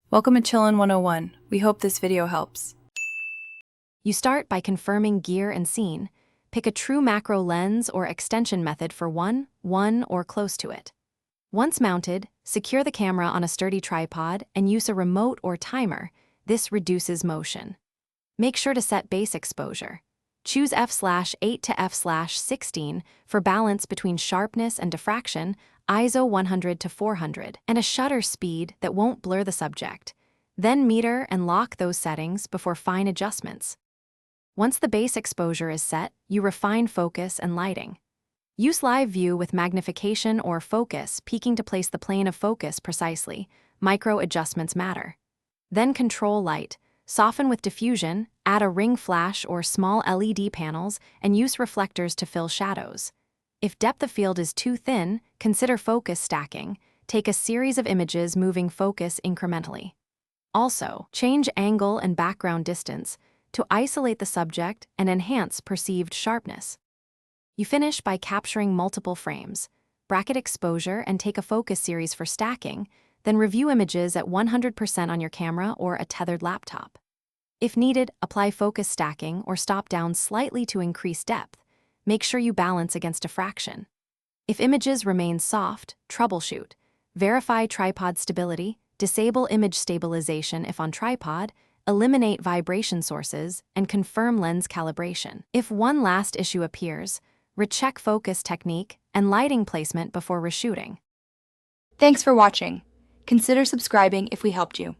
Welcome to Chillin' 101. We hope this video helps. You start by confirming gear and scene. Pick a true macro lens or extension method for one, or close to it. Once mounted, secure the camera on a sturdy tripod and use a remote or timer. This reduces motion. Make sure to set base exposure. Choose f/8 to f/16 for balance between sharpness and diffraction, ISO 100 to 400, and a shutter speed that won't blur the subject. Then meter and lock those settings before fine adjustments. Once the base exposure is set, you refine focus and lighting. Use live view with magnification or focus peaking to place the plane of focus precisely. Micro adjustments matter. Then control light. Soften with diffusion, add a ring flash or small LED panels, and use reflectors to fill shadows. If depth of field is too thin, consider focus stacking. Take a series of images moving focus incrementally. Also, change angle and background distance to isolate the subject and enhance perceived sharpness. You finish by capturing multiple frames. Bracket exposure and take a focus series for stacking, then review images at 100% on your camera or a tethered laptop. If needed, apply focus stacking or stop down slightly to increase depth. Make sure you balance against diffraction. If images remain soft, troubleshoot. Verify tripod stability, disable image stabilization if on tripod, eliminate vibration sources, and confirm lens calibration. If one last issue appears, recheck focus technique and lighting placement before reshooting. Thanks for watching. Consider subscribing if we helped you.